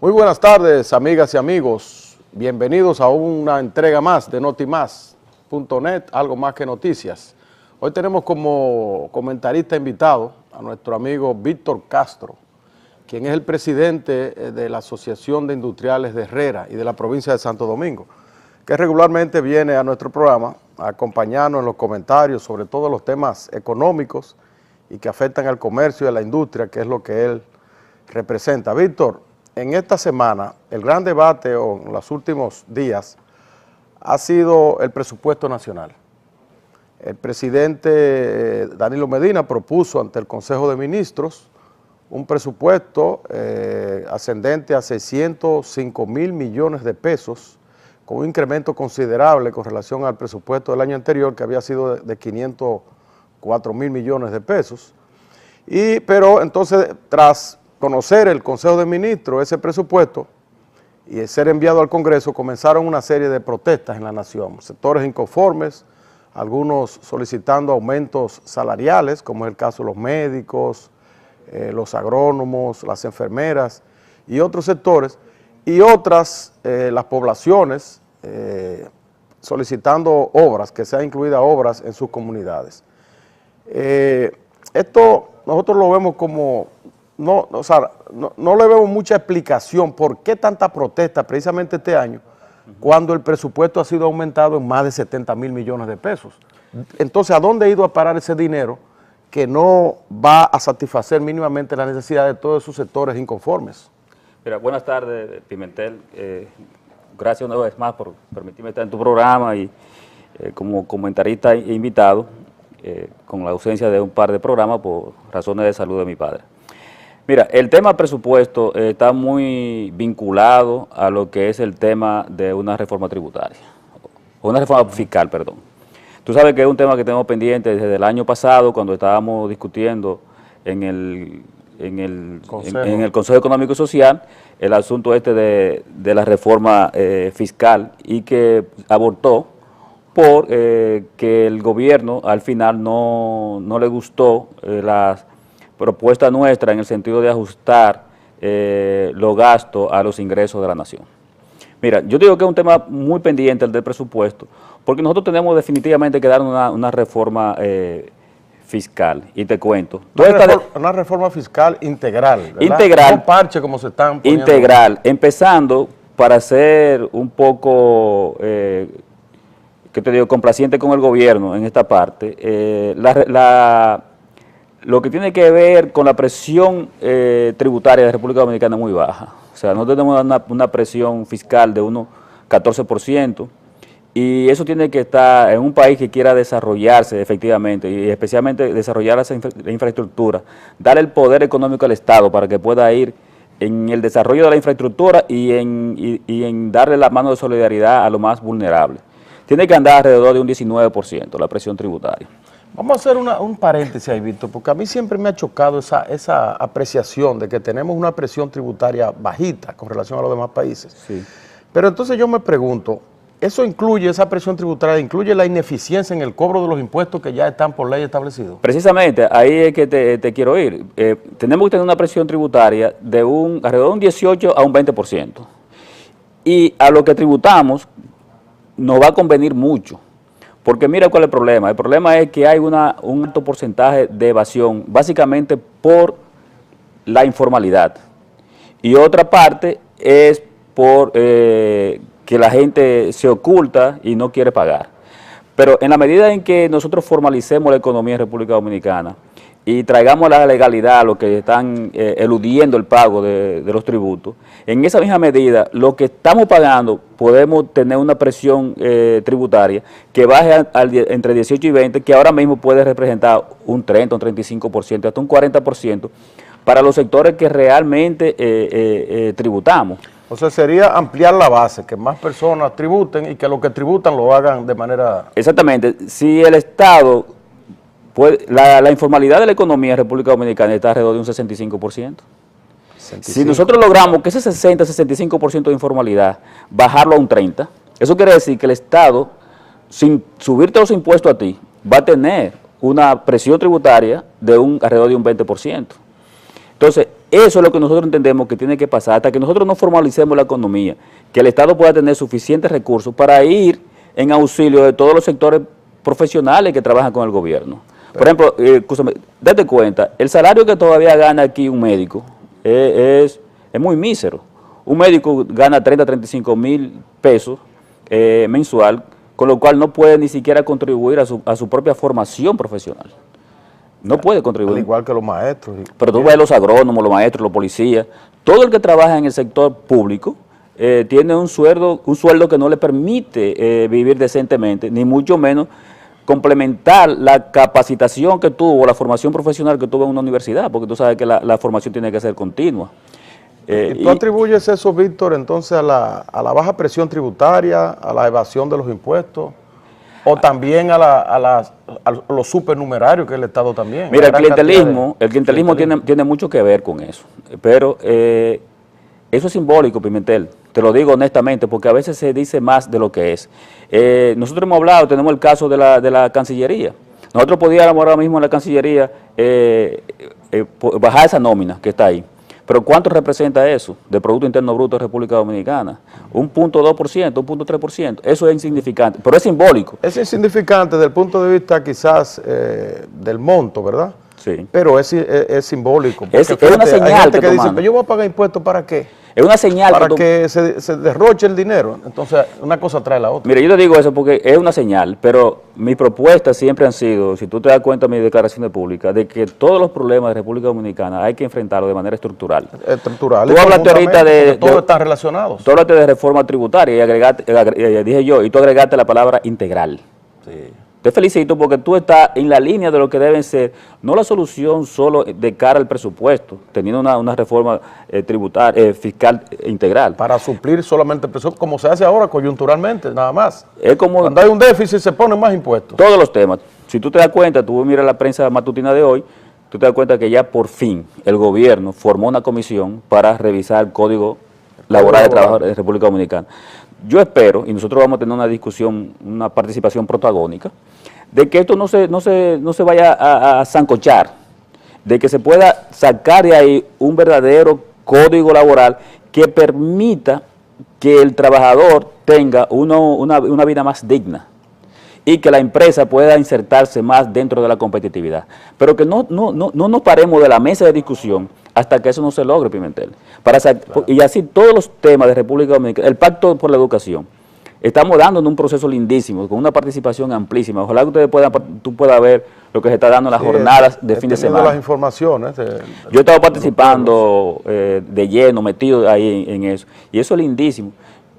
Muy buenas tardes, amigas y amigos. Bienvenidos a una entrega más de Notimás.net, algo más que noticias. Hoy tenemos como comentarista invitado a nuestro amigo Víctor Castro, quien es el presidente de la Asociación de Industriales de Herrera y de la provincia de Santo Domingo, que regularmente viene a nuestro programa a acompañarnos en los comentarios sobre todos los temas económicos y que afectan al comercio y a la industria, que es lo que él representa. Víctor, en esta semana, el gran debate o en los últimos días ha sido el presupuesto nacional. El presidente Danilo Medina propuso ante el Consejo de Ministros un presupuesto ascendente a 605,000 millones de pesos, con un incremento considerable con relación al presupuesto del año anterior, que había sido de 504,000 millones de pesos. Pero entonces, tras conocer el Consejo de Ministros ese presupuesto y ser enviado al Congreso, comenzaron una serie de protestas en la nación, sectores inconformes, algunos solicitando aumentos salariales, como es el caso de los médicos, los agrónomos, las enfermeras y otros sectores, y otras, las poblaciones, solicitando obras, que sean incluidas obras en sus comunidades. Esto nosotros lo vemos como, no le vemos mucha explicación por qué tanta protesta precisamente este año, cuando el presupuesto ha sido aumentado en más de 70,000 millones de pesos. Entonces, ¿a dónde ha ido a parar ese dinero que no va a satisfacer mínimamente la necesidad de todos esos sectores inconformes? Mira, buenas tardes, Pimentel. Gracias una vez más por permitirme estar en tu programa y como comentarista e invitado, con la ausencia de un par de programas por razones de salud de mi padre. Mira, el tema presupuesto está muy vinculado a lo que es el tema de una reforma tributaria, o una reforma fiscal, perdón. Tú sabes que es un tema que tenemos pendiente desde el año pasado, cuando estábamos discutiendo en el Consejo Económico y Social, el asunto de la reforma fiscal, y que abortó por que el gobierno al final no le gustó las propuesta nuestra en el sentido de ajustar los gastos a los ingresos de la nación. Mira, yo digo que es un tema muy pendiente el del presupuesto, porque nosotros tenemos definitivamente que dar una reforma fiscal, y te cuento. Una reforma fiscal integral, ¿verdad? Integral. No parche como se están poniendo. Integral, empezando para ser un poco, ¿qué te digo?, complaciente con el gobierno en esta parte. Lo que tiene que ver con la presión tributaria de República Dominicana es muy baja. O sea, no tenemos una presión fiscal de unos 14%, y eso tiene que estar en un país que quiera desarrollarse efectivamente, y especialmente desarrollar la infraestructura, dar el poder económico al Estado para que pueda ir en el desarrollo de la infraestructura y en darle la mano de solidaridad a los más vulnerables. Tiene que andar alrededor de un 19% la presión tributaria. Vamos a hacer un paréntesis ahí, Víctor, porque a mí siempre me ha chocado esa apreciación de que tenemos una presión tributaria bajita con relación a los demás países. Sí. Pero entonces yo me pregunto, esa presión tributaria incluye la ineficiencia en el cobro de los impuestos que ya están por ley establecidos? Precisamente, ahí es que te quiero ir. Tenemos que tener una presión tributaria de alrededor de un 18 a un 20%. Y a lo que tributamos nos va a convenir mucho. Porque mira cuál es el problema. El problema es que hay un alto porcentaje de evasión, básicamente por la informalidad. Y otra parte es por que la gente se oculta y no quiere pagar. Pero en la medida en que nosotros formalicemos la economía en República Dominicana y traigamos la legalidad a los que están eludiendo el pago de los tributos, en esa misma medida, lo que estamos pagando, podemos tener una presión tributaria que baje entre 18 y 20, que ahora mismo puede representar un 30, un 35%, hasta un 40% para los sectores que realmente tributamos. O sea, sería ampliar la base, que más personas tributen y que los que tributan lo hagan de manera... Exactamente. Si el Estado... la informalidad de la economía en República Dominicana está alrededor de un 65%. Si nosotros logramos que ese 60-65% de informalidad, bajarlo a un 30%, eso quiere decir que el Estado, sin subirte los impuestos a ti, va a tener una presión tributaria de alrededor de un 20%. Entonces, eso es lo que nosotros entendemos que tiene que pasar hasta que nosotros no formalicemos la economía, que el Estado pueda tener suficientes recursos para ir en auxilio de todos los sectores profesionales que trabajan con el gobierno. Por ejemplo, date cuenta, el salario que todavía gana aquí un médico es muy mísero. Un médico gana 30, 35 mil pesos mensual, con lo cual no puede ni siquiera contribuir a su propia formación profesional. No puede contribuir. Al igual que los maestros. Pero tú ves los agrónomos, los maestros, los policías, todo el que trabaja en el sector público tiene un sueldo que no le permite vivir decentemente, ni mucho menos complementar la capacitación que tuvo, la formación profesional que tuvo en una universidad, porque tú sabes que la formación tiene que ser continua. ¿Y tú atribuyes eso, Víctor, entonces a la baja presión tributaria, a la evasión de los impuestos, o también a los supernumerarios que es el Estado también? Mira, el clientelismo tiene mucho que ver con eso, pero eso es simbólico, Pimentel, te lo digo honestamente, porque a veces se dice más de lo que es. Nosotros hemos hablado, tenemos el caso de la Cancillería. Nosotros podíamos ahora mismo en la Cancillería bajar esa nómina que está ahí. Pero ¿cuánto representa eso del Producto Interno Bruto de República Dominicana? Un 0.2%, un 0.3%. Eso es insignificante, pero es simbólico. Es insignificante desde el punto de vista quizás del monto, ¿verdad? Sí. Pero es simbólico. Es una señal hay gente que dice, tomando. pero yo voy a pagar impuestos ¿para qué? Es una señal. Para que se derroche el dinero. Entonces, una cosa trae la otra. Mira, yo te digo eso porque es una señal, pero mis propuestas siempre han sido, si tú te das cuenta de mis declaraciones públicas, de que todos los problemas de República Dominicana hay que enfrentarlos de manera estructural. Estructural. Tú hablaste ahorita de... Todos están relacionados. Tú hablaste de reforma tributaria y dije yo, y tú agregaste la palabra integral. Sí. Te felicito porque tú estás en la línea de lo que deben ser, no la solución solo de cara al presupuesto, teniendo una reforma tributaria, fiscal integral. Para suplir solamente el presupuesto, como se hace ahora coyunturalmente, nada más. Es como cuando hay un déficit se ponen más impuestos. Todos los temas. Si tú te das cuenta, tú miras la prensa matutina de hoy, tú te das cuenta que ya por fin el gobierno formó una comisión para revisar el Código Laboral de Trabajo de República Dominicana. Yo espero, y nosotros vamos a tener una discusión, una participación protagónica, de que esto no se vaya a sancochar, de que se pueda sacar de ahí un verdadero código laboral que permita que el trabajador tenga una vida más digna y que la empresa pueda insertarse más dentro de la competitividad. Pero que no nos paremos de la mesa de discusión hasta que eso no se logre, Pimentel. Claro. Y así todos los temas de República Dominicana, el Pacto por la Educación, estamos dando en un proceso lindísimo, con una participación amplísima. Ojalá que tú puedas ver lo que se está dando en las jornadas de fin de semana. Las informaciones. Yo he estado participando de lleno, metido ahí en eso, y eso es lindísimo.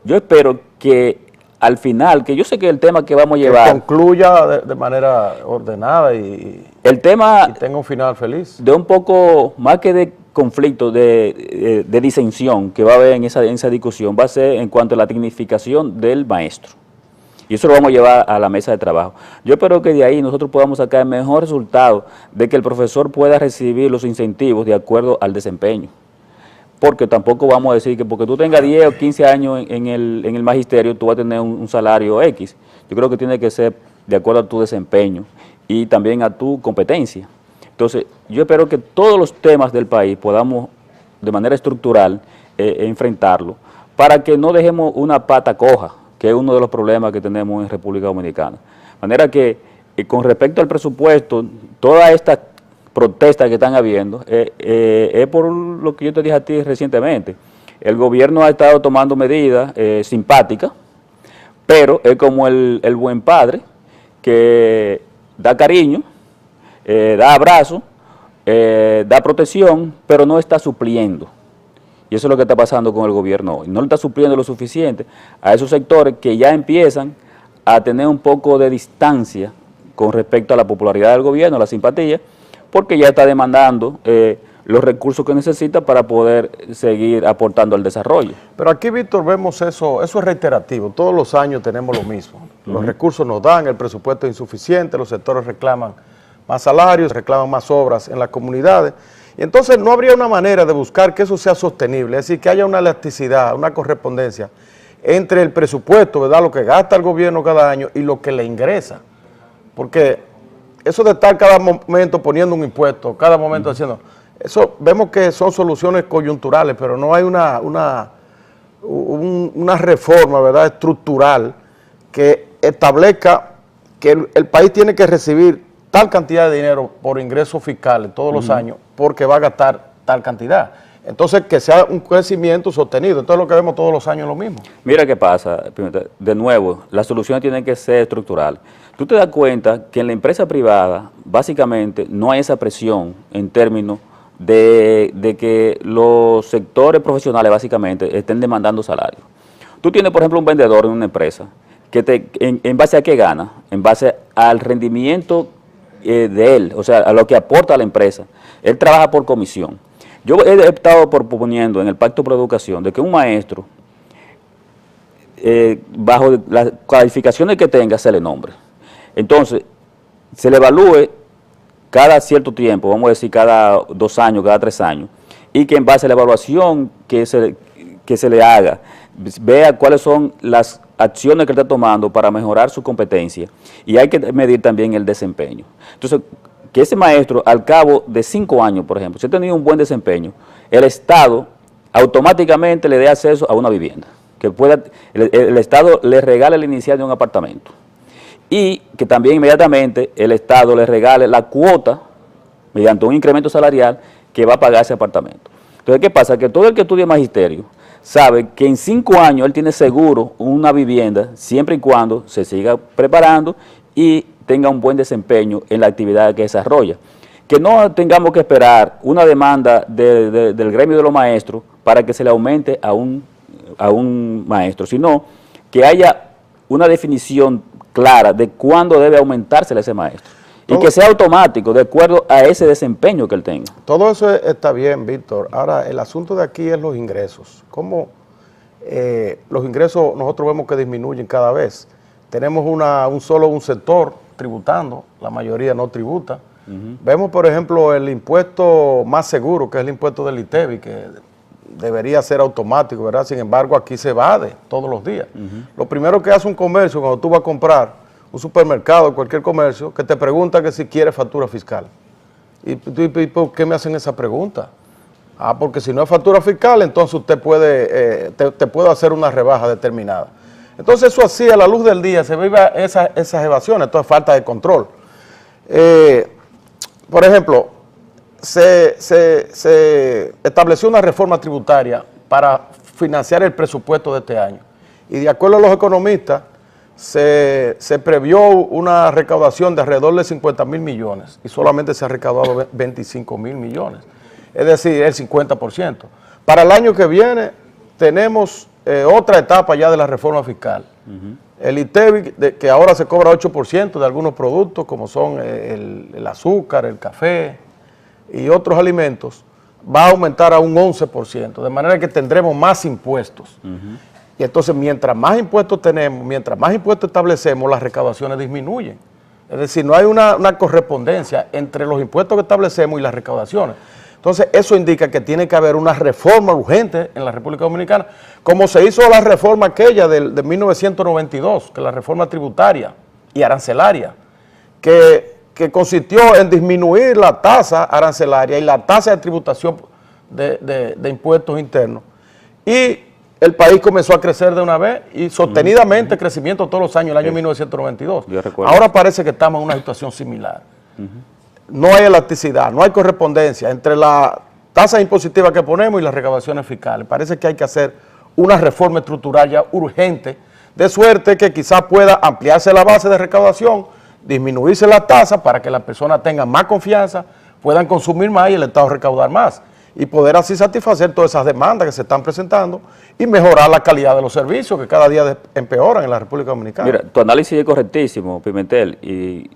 Yo espero que al final, que yo sé que el tema que vamos a llevar... Que concluya de manera ordenada y tenga un final feliz. De un poco, más que de conflicto, de disensión que va a haber en esa discusión, va a ser en cuanto a la dignificación del maestro. Y eso lo vamos a llevar a la mesa de trabajo. Yo espero que de ahí nosotros podamos sacar el mejor resultado de que el profesor pueda recibir los incentivos de acuerdo al desempeño. Porque tampoco vamos a decir que porque tú tengas 10 o 15 años en el magisterio, tú vas a tener un salario X. Yo creo que tiene que ser de acuerdo a tu desempeño y también a tu competencia. Entonces, yo espero que todos los temas del país podamos de manera estructural enfrentarlo para que no dejemos una pata coja, que es uno de los problemas que tenemos en República Dominicana. De manera que, con respecto al presupuesto, toda esta protestas que están habiendo, es por lo que yo te dije a ti recientemente. El gobierno ha estado tomando medidas simpáticas, pero es como el buen padre que da cariño, da abrazo, da protección, pero no está supliendo. Y eso es lo que está pasando con el gobierno hoy. No le está supliendo lo suficiente a esos sectores que ya empiezan a tener un poco de distancia con respecto a la popularidad del gobierno, la simpatía, porque ya está demandando los recursos que necesita para poder seguir aportando al desarrollo. Pero aquí, Víctor, vemos eso es reiterativo. Todos los años tenemos lo mismo. Los recursos nos dan, el presupuesto es insuficiente, los sectores reclaman más salarios, reclaman más obras en las comunidades. Y entonces no habría una manera de buscar que eso sea sostenible, es decir, que haya una elasticidad, una correspondencia entre el presupuesto, ¿verdad?, lo que gasta el gobierno cada año y lo que le ingresa. Porque eso de estar cada momento poniendo un impuesto, cada momento haciendo, Eso vemos que son soluciones coyunturales, pero no hay una reforma, ¿verdad?, estructural que establezca que el país tiene que recibir tal cantidad de dinero por ingresos fiscales todos los años porque va a gastar tal cantidad. Entonces, que sea un crecimiento sostenido. Entonces, lo que vemos todos los años es lo mismo. Mira qué pasa, de nuevo, las soluciones tienen que ser estructurales. Tú te das cuenta que en la empresa privada, básicamente, no hay esa presión en términos de que los sectores profesionales, básicamente, estén demandando salarios. Tú tienes, por ejemplo, un vendedor en una empresa, que ¿en base a qué gana? En base al rendimiento de él, o sea, a lo que aporta a la empresa. Él trabaja por comisión. Yo he estado proponiendo en el Pacto por la Educación de que un maestro, bajo las calificaciones que tenga, se le nombre. Entonces, se le evalúe cada cierto tiempo, vamos a decir cada 2 años, cada 3 años, y que en base a la evaluación que se le haga, vea cuáles son las acciones que él está tomando para mejorar su competencia, y hay que medir también el desempeño. Entonces, que ese maestro, al cabo de 5 años, por ejemplo, si ha tenido un buen desempeño, el Estado automáticamente le dé acceso a una vivienda, que el Estado le regale el inicial de un apartamento, y que también inmediatamente el Estado le regale la cuota, mediante un incremento salarial, que va a pagar ese apartamento. Entonces, ¿qué pasa? Que todo el que estudie magisterio sabe que en 5 años él tiene seguro una vivienda, siempre y cuando se siga preparando y tenga un buen desempeño en la actividad que desarrolla. Que no tengamos que esperar una demanda del gremio de los maestros para que se le aumente a un maestro, sino que haya una definición clara de cuándo debe aumentársele a ese maestro. Y que sea automático, de acuerdo a ese desempeño que él tenga. Todo eso está bien, Víctor. Ahora, el asunto de aquí es los ingresos. ¿Cómo los ingresos nosotros vemos que disminuyen cada vez? Tenemos un sector tributando, la mayoría no tributa. Vemos, por ejemplo, el impuesto más seguro, que es el impuesto del ITEVI, que debería ser automático, ¿verdad? Sin embargo, aquí se evade todos los días. Lo primero que hace un comercio cuando tú vas a comprar, un supermercado, cualquier comercio, que te pregunta que si quiere factura fiscal. ¿Y por qué me hacen esa pregunta? Ah, porque si no es factura fiscal, entonces usted puede, te puede hacer una rebaja determinada. Entonces eso así, a la luz del día, se vive esas evasiones, entonces falta de control. Por ejemplo, se estableció una reforma tributaria para financiar el presupuesto de este año. Y de acuerdo a los economistas, se previó una recaudación de alrededor de 50.000 millones y solamente se ha recaudado 25.000 millones, es decir, el 50%. Para el año que viene tenemos otra etapa ya de la reforma fiscal. El ITEVI, que ahora se cobra 8% de algunos productos como son el azúcar, el café y otros alimentos, va a aumentar a un 11%, de manera que tendremos más impuestos. Y entonces, mientras más impuestos tenemos, mientras más impuestos establecemos, las recaudaciones disminuyen. Es decir, no hay una correspondencia entre los impuestos que establecemos y las recaudaciones. Entonces, eso indica que tiene que haber una reforma urgente en la República Dominicana, como se hizo la reforma aquella de 1992, que es la reforma tributaria y arancelaria, que consistió en disminuir la tasa arancelaria y la tasa de tributación de impuestos internos. Y el país comenzó a crecer de una vez y sostenidamente crecimiento todos los años, el año 1992. Ahora parece que estamos en una situación similar. No hay elasticidad, no hay correspondencia entre la tasa impositiva que ponemos y las recaudaciones fiscales. Parece que hay que hacer una reforma estructural ya urgente, de suerte que quizás pueda ampliarse la base de recaudación, disminuirse la tasa para que las personas tengan más confianza, puedan consumir más y el Estado recaudar más, y poder así satisfacer todas esas demandas que se están presentando y mejorar la calidad de los servicios que cada día empeoran en la República Dominicana. Mira, tu análisis es correctísimo, Pimentel, y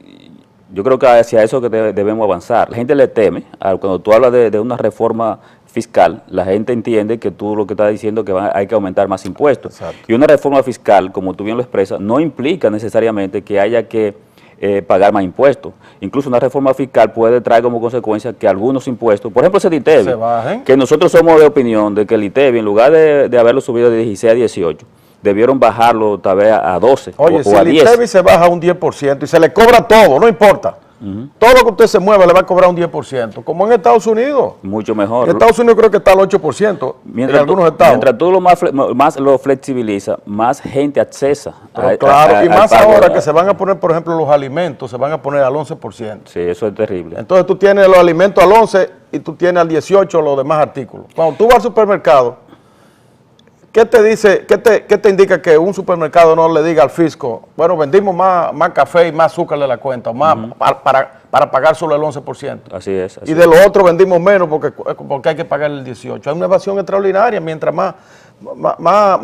yo creo que hacia eso que debemos avanzar. La gente le teme, cuando tú hablas de una reforma fiscal, la gente entiende que tú lo que estás diciendo es que hay que aumentar más impuestos. Exacto. Y una reforma fiscal, como tú bien lo expresas, no implica necesariamente que haya que pagar más impuestos. Incluso una reforma fiscal puede traer como consecuencia que algunos impuestos, por ejemplo ese ITEVI, se bajen. Que nosotros somos de opinión de que el ITEVI, en lugar de haberlo subido de 16 a 18, debieron bajarlo tal vez a 12 Oye, o si a el 10. ITEVI se baja un 10% y se le cobra todo, no importa. todo lo que usted se mueva le va a cobrar un 10%, como en Estados Unidos. Mucho mejor. En Estados Unidos creo que está al 8% en algunos estados. Mientras tú más lo flexibilizas, más gente accesa. Pero claro, y más ahora que se van a poner, por ejemplo, los alimentos, se van a poner al 11%. Sí, eso es terrible. Entonces tú tienes los alimentos al 11% y tú tienes al 18% los demás artículos. Cuando tú vas al supermercado, ¿qué te dice, qué te indica que un supermercado no le diga al fisco, bueno, vendimos más café y más azúcar de la cuenta, más para pagar solo el 11%? Así es. Y de lo otro vendimos menos porque hay que pagar el 18%. Hay una evasión extraordinaria, mientras más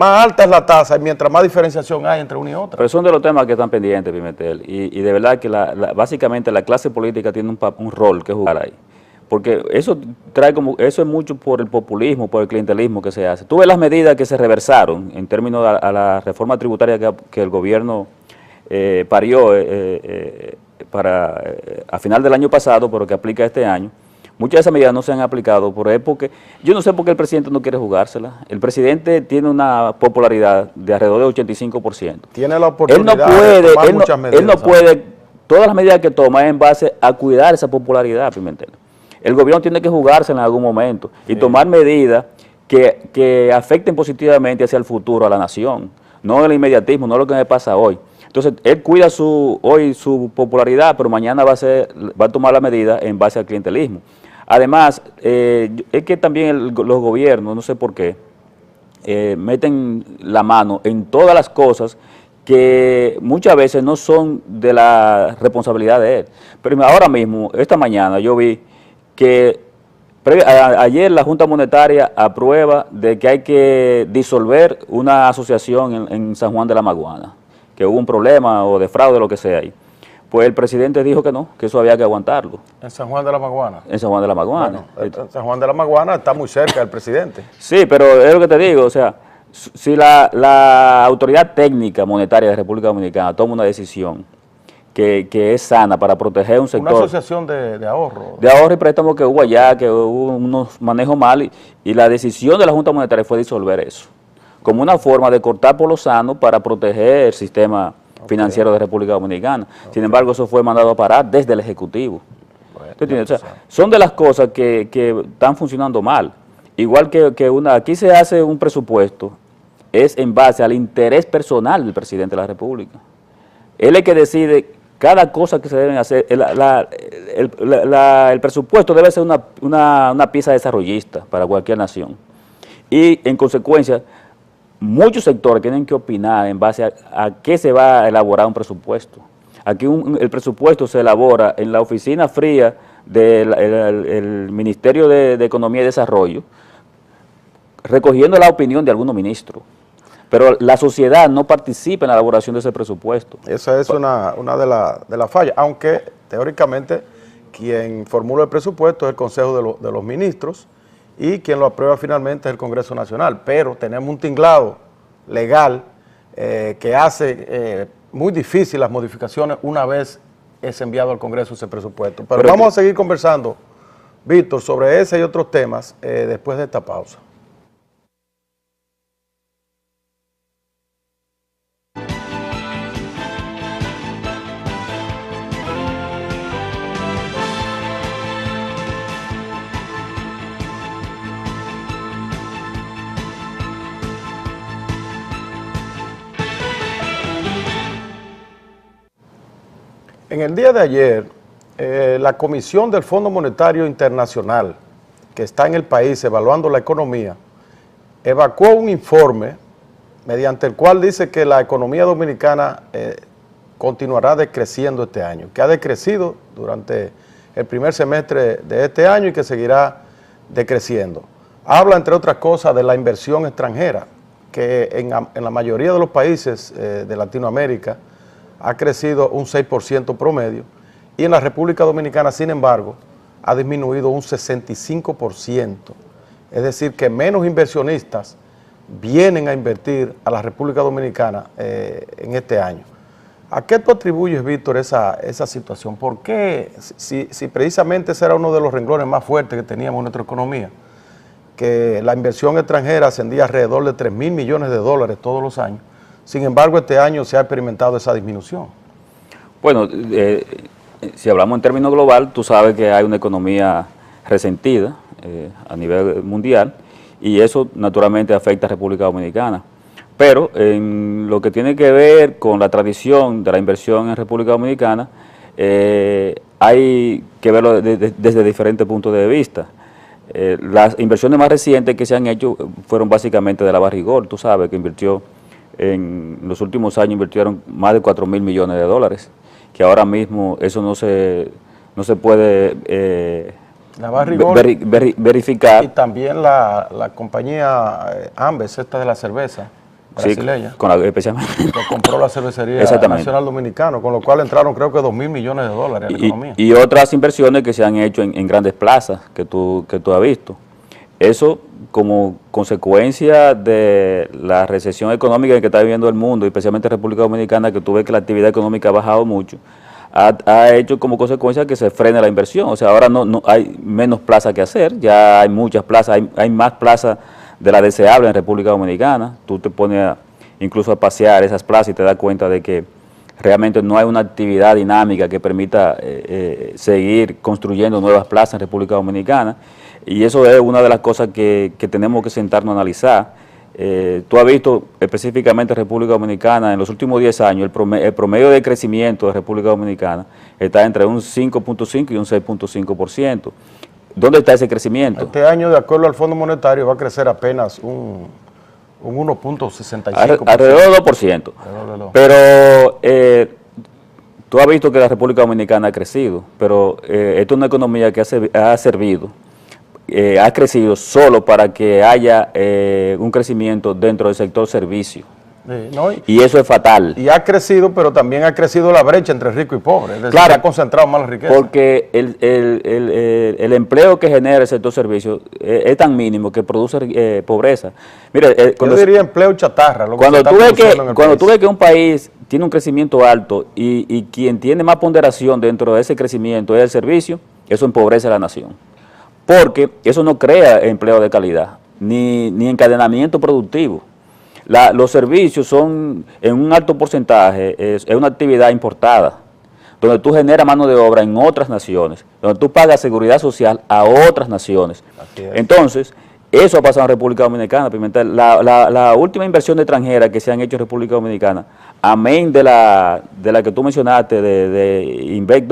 alta es la tasa y mientras más diferenciación hay entre una y otra. Pero son de los temas que están pendientes, Pimentel, y de verdad que básicamente la clase política tiene un rol que jugar ahí. Porque eso es mucho por el populismo, por el clientelismo que se hace. Tú ves las medidas que se reversaron en términos a la reforma tributaria que el gobierno parió a final del año pasado, pero que aplica este año. Muchas de esas medidas no se han aplicado porque yo no sé por qué el presidente no quiere jugársela. El presidente tiene una popularidad de alrededor de 85%. Tiene la oportunidad de tomar muchas medidas. Él no puede, todas las medidas que toma es en base a cuidar esa popularidad, Pimentel. El gobierno tiene que jugársela en algún momento y tomar medidas que afecten positivamente hacia el futuro a la nación, no el inmediatismo, no lo que me pasa hoy. Entonces, él cuida hoy su popularidad, pero mañana va a tomar la medida en base al clientelismo. Además, es que también los gobiernos, no sé por qué, meten la mano en todas las cosas que muchas veces no son de la responsabilidad de él. Pero ahora mismo, esta mañana, yo vi que ayer la Junta Monetaria aprueba de que hay que disolver una asociación en San Juan de la Maguana, que hubo un problema o de fraude, lo que sea ahí. Pues el presidente dijo que no, que eso había que aguantarlo. ¿En San Juan de la Maguana? En San Juan de la Maguana. Bueno, San Juan de la Maguana está muy cerca del presidente. Sí, pero es lo que te digo, o sea, si la autoridad técnica monetaria de República Dominicana toma una decisión que es sana para proteger un sector. Una asociación de ahorro. De ahorro y préstamo que hubo allá, que hubo unos manejos mal y la decisión de la Junta Monetaria fue disolver eso, como una forma de cortar por lo sano para proteger el sistema financiero de República Dominicana. Sin embargo, eso fue mandado a parar desde el Ejecutivo. Bueno, o sea, son de las cosas que están funcionando mal. Igual que aquí se hace un presupuesto, es en base al interés personal del presidente de la República. Él es el que decide cada cosa que se deben hacer. El presupuesto debe ser una pieza desarrollista para cualquier nación. Y en consecuencia, muchos sectores tienen que opinar en base a qué se va a elaborar un presupuesto. Aquí el presupuesto se elabora en la oficina fría del Ministerio de Economía y Desarrollo, recogiendo la opinión de algunos ministros. Pero la sociedad no participa en la elaboración de ese presupuesto. Esa es una de las fallas, aunque teóricamente quien formula el presupuesto es el Consejo de los Ministros y quien lo aprueba finalmente es el Congreso Nacional. Pero tenemos un tinglado legal que hace muy difícil las modificaciones una vez es enviado al Congreso ese presupuesto. Pero vamos a seguir conversando, Víctor, sobre ese y otros temas después de esta pausa. En el día de ayer, la Comisión del Fondo Monetario Internacional, que está en el país evaluando la economía, evacuó un informe mediante el cual dice que la economía dominicana continuará decreciendo este año, que ha decrecido durante el primer semestre de este año y que seguirá decreciendo. Habla, entre otras cosas, de la inversión extranjera, que en la mayoría de los países de Latinoamérica ha crecido un 6% promedio y en la República Dominicana, sin embargo, ha disminuido un 65%. Es decir, que menos inversionistas vienen a invertir a la República Dominicana en este año. ¿A qué tú atribuyes, Víctor, esa situación? ¿Por qué, si precisamente ese era uno de los renglones más fuertes que teníamos en nuestra economía, que la inversión extranjera ascendía alrededor de 3.000 millones de dólares todos los años, sin embargo este año se ha experimentado esa disminución? Bueno, si hablamos en términos global, tú sabes que hay una economía resentida a nivel mundial y eso naturalmente afecta a República Dominicana. Pero en lo que tiene que ver con la tradición de la inversión en República Dominicana, hay que verlo desde diferentes puntos de vista. Las inversiones más recientes que se han hecho fueron básicamente de la Barrigol. Tú sabes que invirtió, en los últimos años invirtieron más de 4.000 millones de dólares, que ahora mismo eso no se puede la Barrigol, verificar. Y también la compañía Ambes, esta de la cerveza brasileña, sí, especialmente. Que compró la cervecería Nacional Dominicana, con lo cual entraron creo que 2.000 millones de dólares en la economía. Y otras inversiones que se han hecho en grandes plazas que tú has visto. Eso como consecuencia de la recesión económica que está viviendo el mundo, especialmente República Dominicana, que tú ves que la actividad económica ha bajado mucho, ha hecho como consecuencia que se frene la inversión. O sea, ahora no hay menos plazas que hacer, ya hay muchas plazas, hay más plazas de la deseable en República Dominicana. Tú te pones incluso a pasear esas plazas y te das cuenta de que realmente no hay una actividad dinámica que permita seguir construyendo nuevas plazas en República Dominicana, y eso es una de las cosas que tenemos que sentarnos a analizar. Tú has visto específicamente en República Dominicana en los últimos 10 años el promedio de crecimiento de República Dominicana está entre un 5.5 y un 6.5%. ¿Dónde está ese crecimiento? Este año, de acuerdo al Fondo Monetario, va a crecer apenas un 1.65%. Alrededor del 2%. Pero tú has visto que la República Dominicana ha crecido, pero esto es una economía que ha servido, ha crecido solo para que haya un crecimiento dentro del sector servicio. Sí, ¿no? Y eso es fatal. Y ha crecido, pero también ha crecido la brecha entre rico y pobre. Es decir, claro, ha concentrado más la riqueza. Porque el empleo que genera el sector servicio es tan mínimo que produce pobreza. Mira, yo diría empleo chatarra. Cuando tú ves que un país tiene un crecimiento alto y quien tiene más ponderación dentro de ese crecimiento es el servicio, eso empobrece a la nación. Porque eso no crea empleo de calidad, ni encadenamiento productivo. Los servicios son, en un alto porcentaje, es una actividad importada, donde tú generas mano de obra en otras naciones, donde tú pagas seguridad social a otras naciones. Entonces, eso ha pasado en República Dominicana, Pimentel. La última inversión extranjera que se han hecho en República Dominicana, amén de la que tú mencionaste, de Invec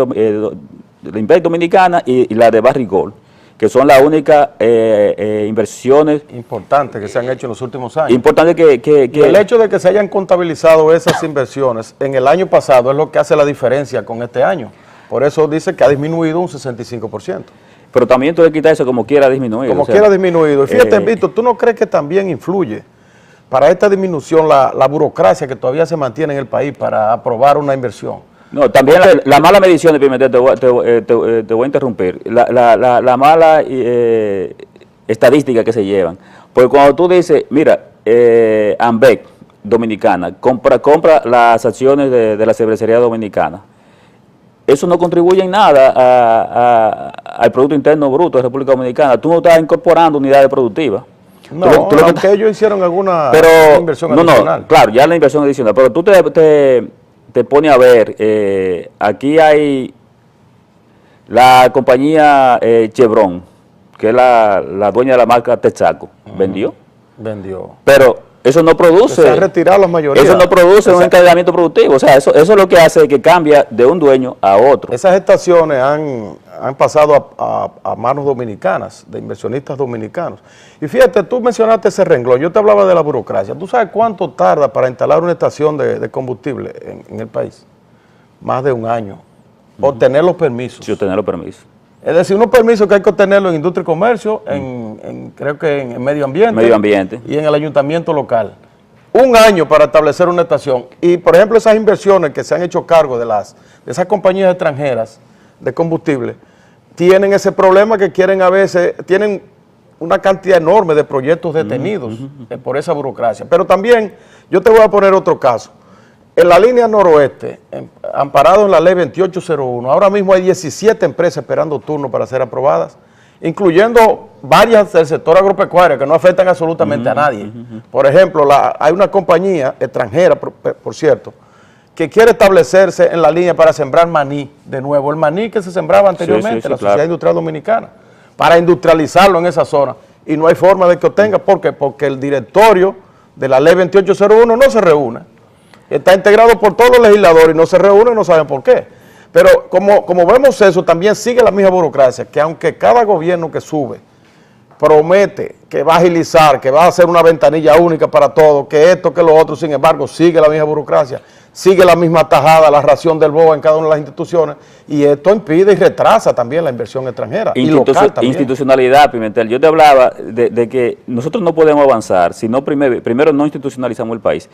Dominicana y la de Barrigol, que son las únicas inversiones importantes que se han hecho en los últimos años. Importante y el hecho de que se hayan contabilizado esas inversiones en el año pasado es lo que hace la diferencia con este año. Por eso dice que ha disminuido un 65%. Pero también tú debes quitar eso como quiera disminuido. Como quiera disminuido. Y fíjate, Víctor, ¿tú no crees que también influye para esta disminución la burocracia que todavía se mantiene en el país para aprobar una inversión? No, también la mala medición de Pimentel, te voy a interrumpir, la mala estadística que se llevan. Porque cuando tú dices, mira, Ambec Dominicana compra las acciones de la cervecería dominicana, eso no contribuye en nada al Producto Interno Bruto de República Dominicana. Tú no estás incorporando unidades productivas. No, aunque ellos hicieron alguna inversión adicional. No, claro, ya la inversión adicional, pero tú te pone a ver, aquí hay la compañía Chevron, que es la dueña de la marca Texaco, vendió. Pero eso no produce. Se ha retirado la mayoría. Eso no produce un encadenamiento productivo. O sea, eso es lo que hace que cambia de un dueño a otro. Esas estaciones han pasado a manos dominicanas, de inversionistas dominicanos. Y fíjate, tú mencionaste ese renglón, yo te hablaba de la burocracia. ¿Tú sabes cuánto tarda para instalar una estación de combustible en el país? Más de un año. Obtener los permisos. Sí, obtener los permisos. Es decir, unos permisos que hay que obtenerlo en industria y comercio, creo que en medio ambiente. Y en el ayuntamiento local. Un año para establecer una estación. Y, por ejemplo, esas inversiones que se han hecho cargo de esas compañías extranjeras de combustible, tienen ese problema que quieren a veces, tienen una cantidad enorme de proyectos detenidos por esa burocracia. Pero también, yo te voy a poner otro caso. En la línea noroeste, amparado en la ley 2801, ahora mismo hay 17 empresas esperando turno para ser aprobadas, incluyendo varias del sector agropecuario que no afectan absolutamente a nadie. Por ejemplo, hay una compañía extranjera, por cierto, que quiere establecerse en la línea para sembrar maní, de nuevo, el maní que se sembraba anteriormente en la Sociedad Industrial Dominicana, para industrializarlo en esa zona, y no hay forma de que obtenga. ¿Por qué? Porque el directorio de la ley 2801 no se reúne, está integrado por todos los legisladores y no se reúne, no saben por qué. Pero como vemos eso, también sigue la misma burocracia, que aunque cada gobierno que sube promete que va a agilizar, que va a hacer una ventanilla única para todo, que esto, que lo otro, sin embargo, sigue la misma burocracia, sigue la misma tajada, la ración del BOA en cada una de las instituciones, y esto impide y retrasa también la inversión extranjera y local también. Institucionalidad, Pimentel. Yo te hablaba de que nosotros no podemos avanzar si no primero no institucionalizamos el país.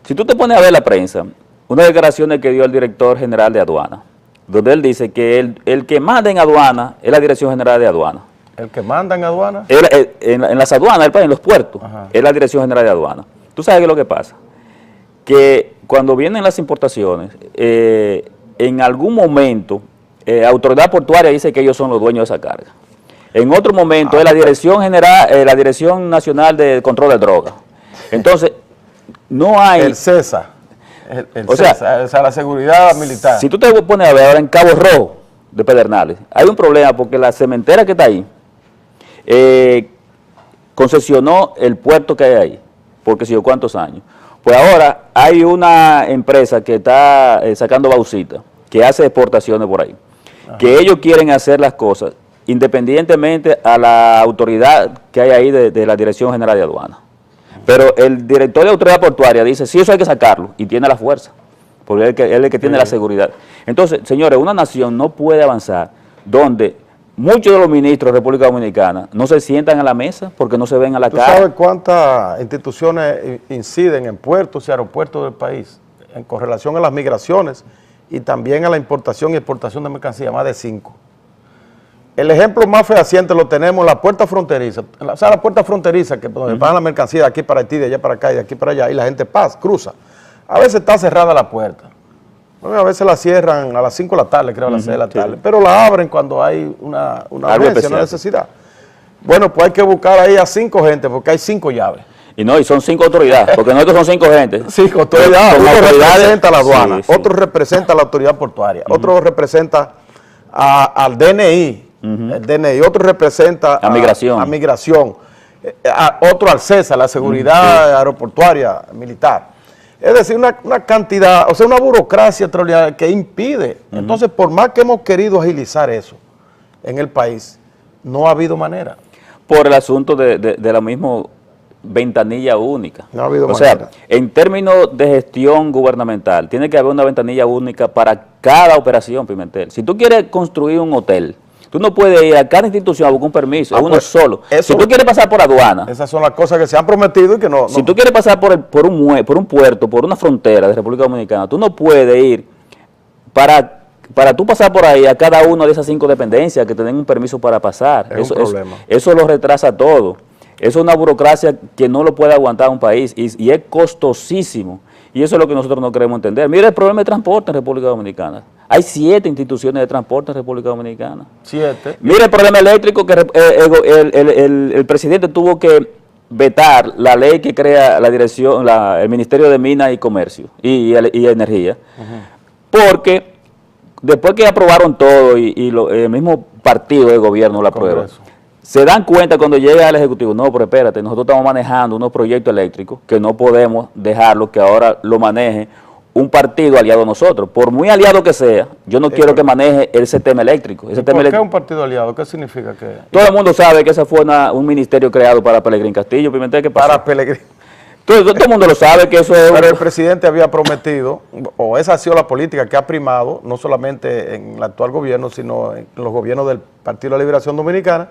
Si tú te pones a ver la prensa, unas declaraciones que dio el director general de aduana, donde él dice que el que manda en aduana es la Dirección General de Aduana. ¿El que manda en aduana? En las aduanas del país, en los puertos, es la Dirección General de Aduana. ¿Tú sabes qué es lo que pasa? Que cuando vienen las importaciones, en algún momento, Autoridad Portuaria dice que ellos son los dueños de esa carga. En otro momento es la Dirección General, la Dirección Nacional de Control de Drogas. Entonces, no hay... El CESA. O sea, la seguridad militar. Si tú te pones a ver ahora en Cabo Rojo de Pedernales, hay un problema porque la cementera que está ahí concesionó el puerto que hay ahí, porque si yo cuántos años. Pues ahora hay una empresa que está sacando bauxita, que hace exportaciones por ahí, que ellos quieren hacer las cosas independientemente a la autoridad que hay ahí de la Dirección General de Aduana. Pero el director de Autoridad Portuaria dice, sí, eso hay que sacarlo, y tiene la fuerza, porque él es el que tiene la seguridad. Entonces, señores, una nación no puede avanzar donde muchos de los ministros de República Dominicana no se sientan a la mesa porque no se ven a la cara. ¿Tú sabes cuántas instituciones inciden en puertos y aeropuertos del país con relación a las migraciones y también a la importación y exportación de mercancías? Más de 5. El ejemplo más fehaciente lo tenemos en la puerta fronteriza. O sea, la puerta fronteriza, que donde van la mercancía de aquí para Haití, de allá para acá y de aquí para allá, y la gente pasa, cruza. A veces está cerrada la puerta. Bueno, a veces la cierran a las 5 de la tarde, creo, a las 6 de la tarde, pero la abren cuando hay una urgencia, una necesidad. Bueno, pues hay que buscar ahí a 5 gente, porque hay 5 llaves. Y son 5 autoridades, porque nosotros son 5 gente. 5 autoridades. Uno representa a la aduana, otro representa a la autoridad portuaria, otro representa al DNI, el DNI, otro representa a migración, otro al CESA, la seguridad aeroportuaria militar. Es decir, una cantidad, o sea, una burocracia extraordinaria que impide. Entonces, por más que hemos querido agilizar eso en el país, no ha habido manera. Por el asunto de la misma ventanilla única. No ha habido manera. O sea, en términos de gestión gubernamental, tiene que haber una ventanilla única para cada operación, Pimentel. Si tú quieres construir un hotel, tú no puedes ir a cada institución a buscar un permiso, uno pues, solo. Si tú quieres pasar por aduana. Esas son las cosas que se han prometido y que no. Si tú quieres pasar por un puerto, por una frontera de República Dominicana, tú no puedes ir para tú pasar por ahí a cada una de esas 5 dependencias que te den un permiso para pasar. Es un problema. Eso lo retrasa todo. Eso es una burocracia que no lo puede aguantar un país y es costosísimo. Y eso es lo que nosotros no queremos entender. Mira el problema de transporte en República Dominicana. Hay 7 instituciones de transporte en República Dominicana. 7. Mira el problema eléctrico que el presidente tuvo que vetar la ley que crea la dirección, el Ministerio de Minas y Comercio y Energía. Porque después que aprobaron todo y el mismo partido de gobierno lo aprueba, se dan cuenta cuando llega al Ejecutivo, no, pero espérate, nosotros estamos manejando unos proyectos eléctricos que no podemos dejarlo que ahora lo maneje un partido aliado a nosotros. Por muy aliado que sea, yo no quiero que maneje ese tema eléctrico. ¿Por qué un partido aliado? ¿Qué significa que...? Todo el mundo sabe que ese fue un ministerio creado para Pelegrín Castillo. Pimentel, ¿qué pasó? Para Pelegrín. Todo el mundo lo sabe que eso es... Pero el presidente había prometido, o esa ha sido la política que ha primado, no solamente en el actual gobierno, sino en los gobiernos del Partido de la Liberación Dominicana,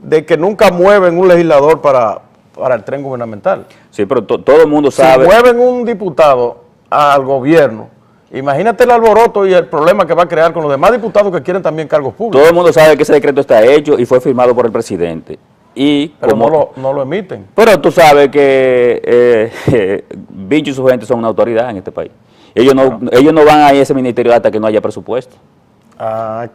de que nunca mueven un legislador para el tren gubernamental. Sí, pero todo el mundo sabe... Si mueven un diputado al gobierno, imagínate el alboroto y el problema que va a crear con los demás diputados que quieren también cargos públicos. Todo el mundo sabe que ese decreto está hecho y fue firmado por el presidente. Pero no lo emiten. Pero tú sabes que Vincho y su gente son una autoridad en este país. Ellos no van a ese ministerio hasta que no haya presupuesto.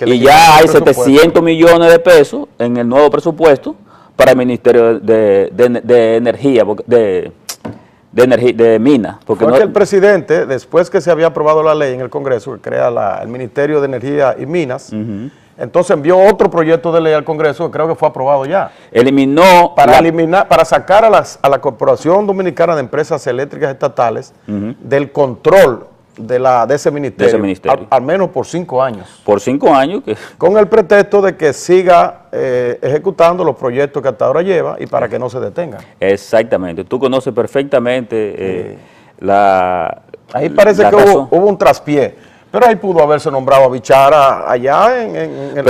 Y ya hay 700 millones de pesos en el nuevo presupuesto para el Ministerio de Energía, de energía, de minas. Porque fue que el presidente, después que se había aprobado la ley en el Congreso, que crea el Ministerio de Energía y Minas, entonces envió otro proyecto de ley al Congreso que creo que fue aprobado ya. Eliminó... Para sacar a la Corporación Dominicana de Empresas Eléctricas Estatales del control de ese ministerio, al menos por 5 años. Por 5 años. Con el pretexto de que siga ejecutando los proyectos que hasta ahora lleva y para que no se detengan. Exactamente. Tú conoces perfectamente Ahí parece que hubo un traspié. Pero ahí pudo haberse nombrado a Bichara allá en el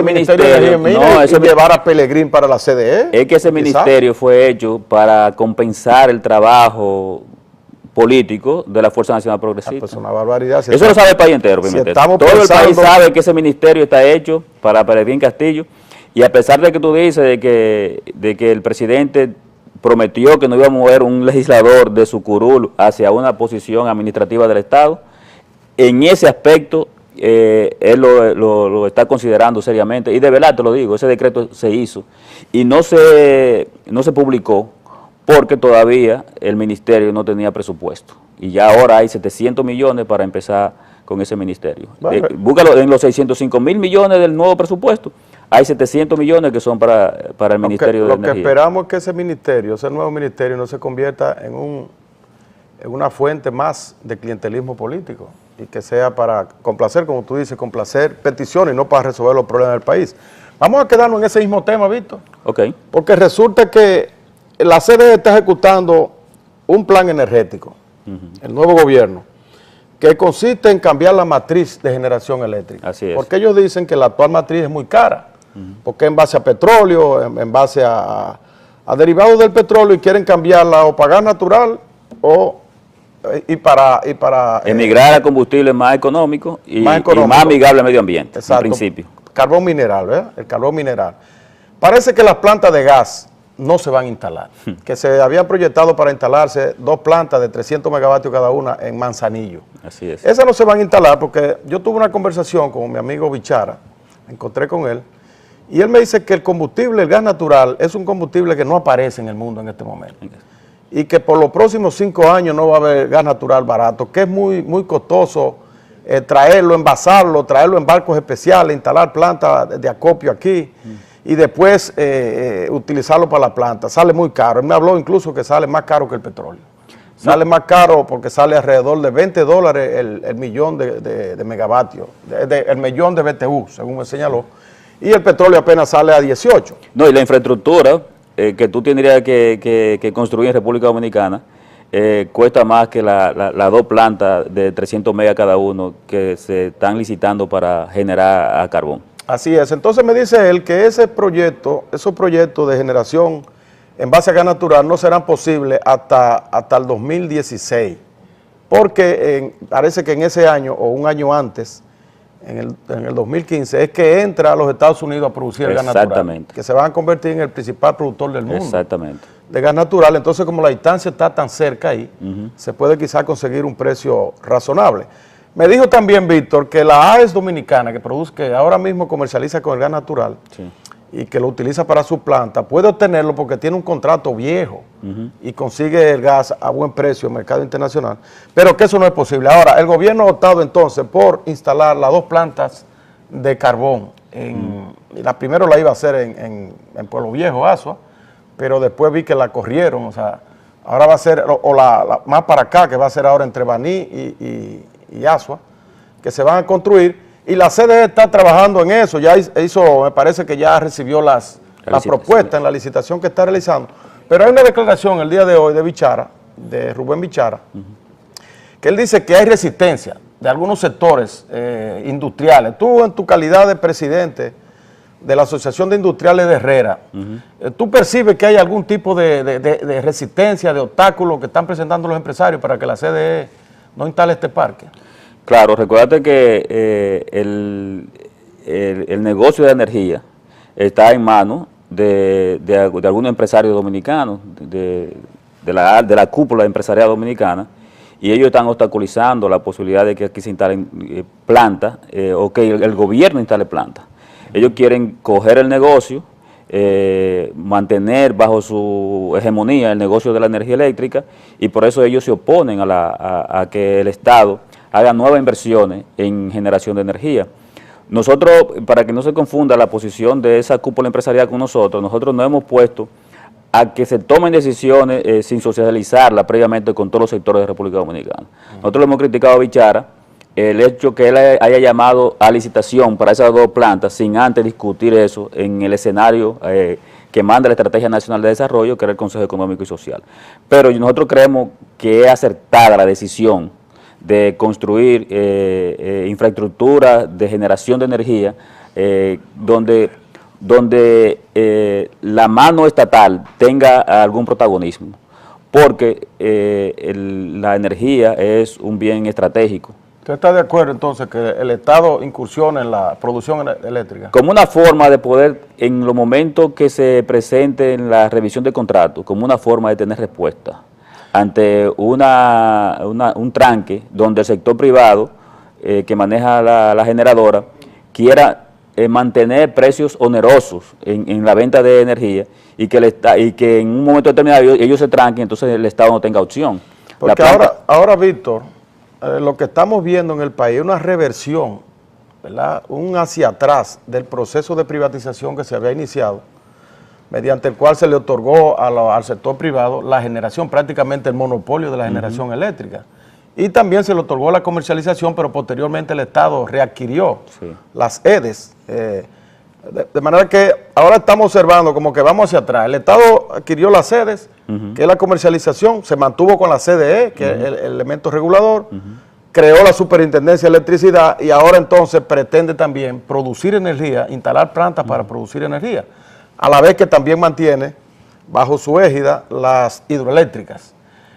Ministerio de Energía y Minas y llevar a Pelegrín para la CDE. Es que ese ministerio fue hecho para compensar el trabajo político de la Fuerza Nacional Progresista. Pues una barbaridad. Eso lo sabe el país entero, Pimentel. Todo el país sabe que ese ministerio está hecho para Pelegrín Castillo, y a pesar de que tú dices de que el presidente prometió que no iba a mover un legislador de su curul hacia una posición administrativa del Estado, en ese aspecto él lo está considerando seriamente, y de verdad te lo digo, ese decreto se hizo y no se publicó porque todavía el ministerio no tenía presupuesto, y ya ahora hay 700 millones para empezar con ese ministerio. Búscalo en los 605.000 millones del nuevo presupuesto, hay 700 millones que son para el Ministerio de Energía. Lo que esperamos es que ese nuevo ministerio no se convierta en una fuente más de clientelismo político, y que sea para complacer, como tú dices, complacer peticiones y no para resolver los problemas del país. Vamos a quedarnos en ese mismo tema, Víctor. Ok. Porque resulta que la CDE está ejecutando un plan energético, el nuevo gobierno, que consiste en cambiar la matriz de generación eléctrica. Así es. Porque ellos dicen que la actual matriz es muy cara, porque es en base a petróleo, en base a derivados del petróleo, y quieren cambiarla o para gas natural y para emigrar a combustibles más económicos y más amigables al medio ambiente. Exacto, en principio. Carbón mineral, ¿verdad? El carbón mineral. Parece que las plantas de gas no se van a instalar, que se habían proyectado para instalarse 2 plantas de 300 megavatios cada una en Manzanillo. Así es. Esas no se van a instalar porque yo tuve una conversación con mi amigo Bichara, me encontré con él, y él me dice que el combustible, el gas natural, es un combustible que no aparece en el mundo en este momento. Y que por los próximos 5 años no va a haber gas natural barato, que es muy costoso traerlo, envasarlo, traerlo en barcos especiales, instalar plantas de acopio aquí y después utilizarlo para la planta. Sale muy caro. Él me habló incluso que sale más caro que el petróleo. Sale más caro porque sale alrededor de $20 el millón de megavatios, el millón de BTU, según me señaló, y el petróleo apenas sale a 18. No, y la infraestructura que tú tendrías que construir en República Dominicana cuesta más que las 2 plantas de 300 megas cada uno que se están licitando para generar carbón. Así es. Entonces me dice él que esos proyectos de generación en base a gas natural no serán posibles hasta el 2016, porque parece que en ese año o un año antes, en el 2015, es que entra a los Estados Unidos a producir el gas natural, que se van a convertir en el principal productor del mundo de gas natural. Entonces, como la distancia está tan cerca ahí, se puede quizás conseguir un precio razonable. Me dijo también, Víctor, que la AES Dominicana, que ahora mismo comercializa con el gas natural, y que lo utiliza para su planta, puede obtenerlo porque tiene un contrato viejo y consigue el gas a buen precio en el mercado internacional, pero que eso no es posible. Ahora, el gobierno ha optado entonces por instalar las 2 plantas de carbón. La primera la iba a hacer en Pueblo Viejo, Asua, pero después vi que la corrieron, o sea, ahora va a ser, más para acá, que va a ser ahora entre Baní y Asua, que se van a construir. Y la CDE está trabajando en eso, ya me parece que ya recibió las propuestas en la licitación que está realizando. Pero hay una declaración el día de hoy de Bichara, de Rubén Bichara, que él dice que hay resistencia de algunos sectores industriales. Tú, en tu calidad de presidente de la Asociación de Industriales de Herrera, ¿tú percibes que hay algún tipo de resistencia, de obstáculos que están presentando los empresarios para que la CDE no instale este parque? Claro, recuérdate que el negocio de energía está en manos de algunos empresarios dominicanos, de la cúpula empresarial dominicana, y ellos están obstaculizando la posibilidad de que aquí se instalen plantas o que el gobierno instale plantas. Ellos quieren coger el negocio, mantener bajo su hegemonía el negocio de la energía eléctrica, y por eso ellos se oponen a que el Estado haga nuevas inversiones en generación de energía. Nosotros, para que no se confunda la posición de esa cúpula empresarial con nosotros nos hemos puesto a que se tomen decisiones sin socializarlas previamente con todos los sectores de República Dominicana. Nosotros le hemos criticado a Bichara el hecho que él haya llamado a licitación para esas dos plantas sin antes discutir eso en el escenario que manda la Estrategia Nacional de Desarrollo, que era el Consejo Económico y Social. Pero nosotros creemos que es acertada la decisión de construir infraestructura de generación de energía donde la mano estatal tenga algún protagonismo, porque la energía es un bien estratégico. ¿Usted está de acuerdo entonces que el Estado incursione en la producción eléctrica? Como una forma de poder, en los momentos que se presente en la revisión de contratos, como una forma de tener respuesta ante un tranque donde el sector privado que maneja la generadora quiera mantener precios onerosos en la venta de energía y que en un momento determinado ellos se tranquen, entonces el Estado no tenga opción. Porque ahora Víctor, lo que estamos viendo en el país es una reversión, ¿verdad? Un hacia atrás del proceso de privatización que se había iniciado, mediante el cual se le otorgó al sector privado la generación, prácticamente el monopolio de la generación eléctrica. Y también se le otorgó la comercialización, pero posteriormente el Estado readquirió las EDES. De manera que ahora estamos observando como que vamos hacia atrás. El Estado adquirió las EDES, que es la comercialización, se mantuvo con la CDE, que es el elemento regulador, creó la Superintendencia de Electricidad y ahora entonces pretende también producir energía, instalar plantas para producir energía, a la vez que también mantiene bajo su égida las hidroeléctricas.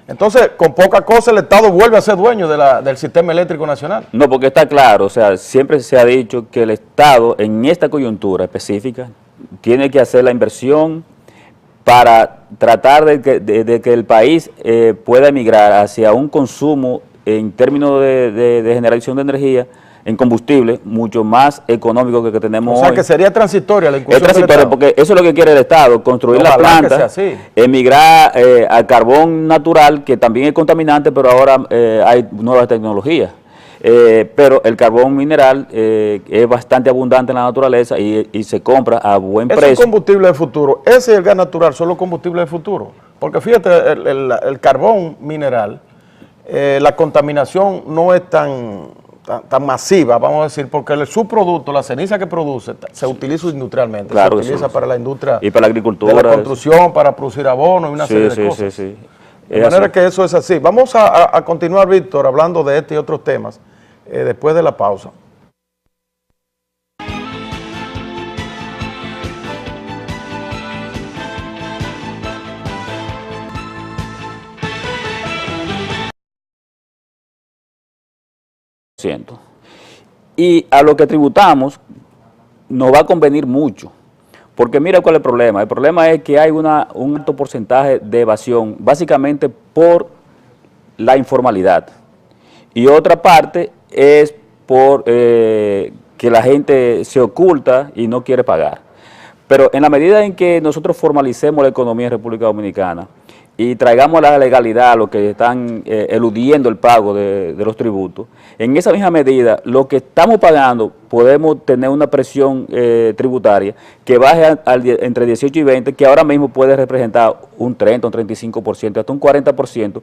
Entonces, con poca cosa el Estado vuelve a ser dueño del sistema eléctrico nacional. No, porque está claro, o sea, siempre se ha dicho que el Estado en esta coyuntura específica tiene que hacer la inversión para tratar de que el país pueda emigrar hacia un consumo en términos de generación de energía en combustible mucho más económico que tenemos hoy. O sea, que sería transitoria la incursión. Es transitoria porque eso es lo que quiere el Estado, construir la planta, emigrar al carbón natural, que también es contaminante, pero ahora hay nuevas tecnologías. Pero el carbón mineral es bastante abundante en la naturaleza y se compra a buen precio. Es un combustible de futuro. Ese y el gas natural son los combustibles de futuro. Porque fíjate, el carbón mineral, la contaminación no es tan masiva, vamos a decir, porque el subproducto, la ceniza que produce, se utiliza industrialmente, claro, se utiliza para la industria y para la agricultura, de la construcción, para producir abono y una serie de cosas. De manera que eso es así. Vamos a continuar, Víctor, hablando de este y otros temas después de la pausa. Y a lo que tributamos nos va a convenir mucho, porque mira cuál es el problema es que hay un alto porcentaje de evasión, básicamente por la informalidad, y otra parte es por que la gente se oculta y no quiere pagar. Pero en la medida en que nosotros formalicemos la economía en República Dominicana y traigamos a la legalidad a los que están eludiendo el pago de los tributos, en esa misma medida, lo que estamos pagando, podemos tener una presión tributaria que baje entre 18 y 20, que ahora mismo puede representar un 30, un 35%, hasta un 40%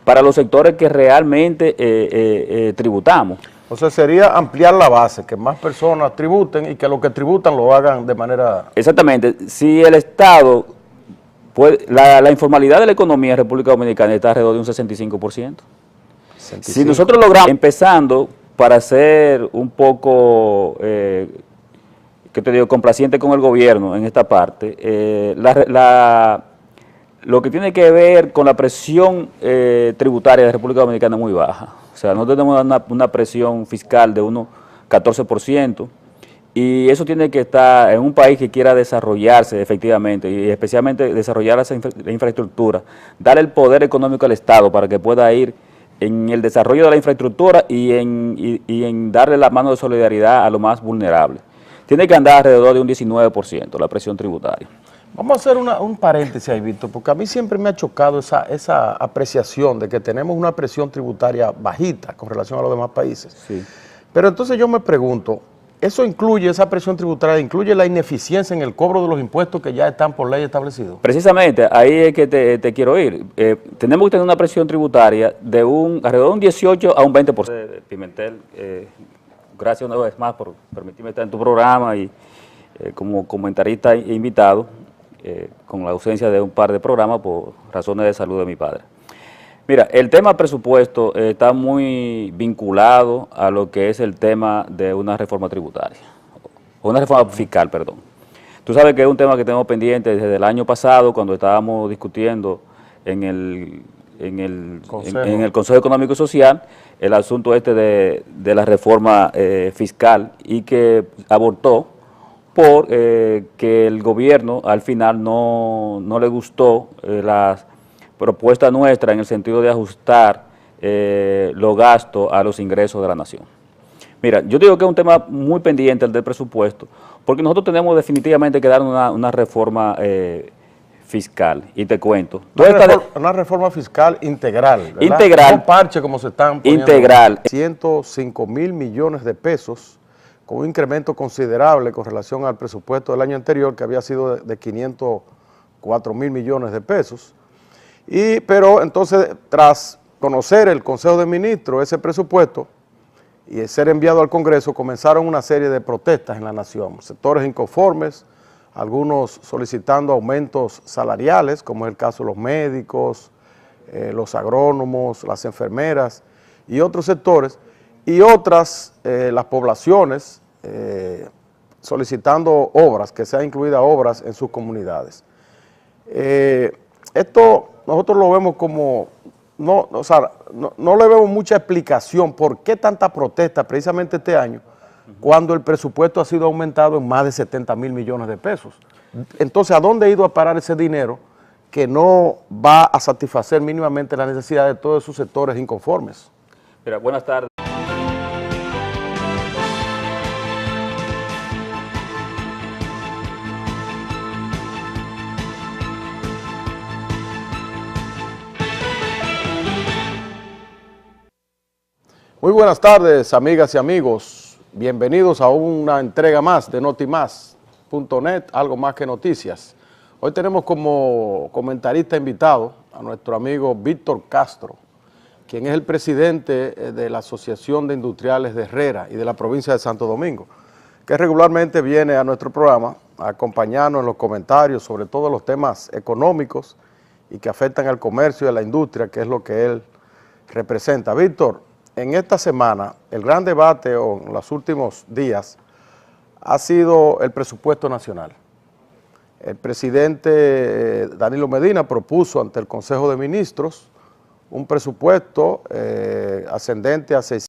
para los sectores que realmente tributamos. O sea, sería ampliar la base, que más personas tributen y que los que tributan lo hagan de manera... Exactamente. Si el Estado... La informalidad de la economía en República Dominicana está alrededor de un 65%. Si nosotros logramos, empezando para ser un poco, ¿qué te digo?, complaciente con el gobierno en esta parte, lo que tiene que ver con la presión tributaria de República Dominicana es muy baja. O sea, nosotros tenemos una presión fiscal de unos 14%. Y eso tiene que estar en un país que quiera desarrollarse efectivamente y especialmente desarrollar la infraestructura, dar el poder económico al Estado para que pueda ir en el desarrollo de la infraestructura y en darle la mano de solidaridad a los más vulnerables. tiene que andar alrededor de un 19% la presión tributaria. Vamos a hacer un paréntesis ahí, Víctor, porque a mí siempre me ha chocado esa apreciación de que tenemos una presión tributaria bajita con relación a los demás países. Sí. Pero entonces yo me pregunto, esa presión tributaria incluye la ineficiencia en el cobro de los impuestos que ya están por ley establecidos? Precisamente, ahí es que te quiero ir. Tenemos que tener una presión tributaria de alrededor de un 18 a un 20%. Pimentel, gracias una vez más por permitirme estar en tu programa y como comentarista e invitado, con la ausencia de un par de programas por razones de salud de mi padre. Mira, el tema presupuesto está muy vinculado a lo que es el tema de una reforma tributaria, o una reforma fiscal, perdón. Tú sabes que es un tema que tenemos pendiente desde el año pasado, cuando estábamos discutiendo en el Consejo Económico y Social, el asunto de la reforma fiscal, y que abortó por que el gobierno al final no le gustó las propuesta nuestra en el sentido de ajustar los gastos a los ingresos de la nación. Mira, yo digo que es un tema muy pendiente el del presupuesto, porque nosotros tenemos definitivamente que dar una reforma fiscal, y te cuento. Una reforma fiscal integral, ¿verdad? Integral. No parche como se están poniendo. Integral. 105 mil millones de pesos, con un incremento considerable con relación al presupuesto del año anterior, que había sido de 504 mil millones de pesos. Pero entonces, tras conocer el Consejo de Ministros ese presupuesto y ser enviado al Congreso, comenzaron una serie de protestas en la nación, sectores inconformes, algunos solicitando aumentos salariales, como es el caso de los médicos, los agrónomos, las enfermeras y otros sectores, y otras, las poblaciones, solicitando obras, que sean incluidas obras en sus comunidades. Esto nosotros lo vemos como, no le vemos mucha explicación por qué tanta protesta precisamente este año, cuando el presupuesto ha sido aumentado en más de 70 mil millones de pesos. Entonces, ¿a dónde ha ido a parar ese dinero que no va a satisfacer mínimamente la necesidad de todos esos sectores inconformes? Mira, buenas tardes. Muy buenas tardes, amigas y amigos. Bienvenidos a una entrega más de notimás.net, algo más que noticias. Hoy tenemos como comentarista invitado a nuestro amigo Víctor Castro, quien es el presidente de la Asociación de Industriales de Herrera y de la provincia de Santo Domingo, que regularmente viene a nuestro programa a acompañarnos en los comentarios sobre todos los temas económicos y que afectan al comercio y a la industria, que es lo que él representa. Víctor, en esta semana, el gran debate o en los últimos días ha sido el presupuesto nacional. El presidente Danilo Medina propuso ante el Consejo de Ministros un presupuesto ascendente a 600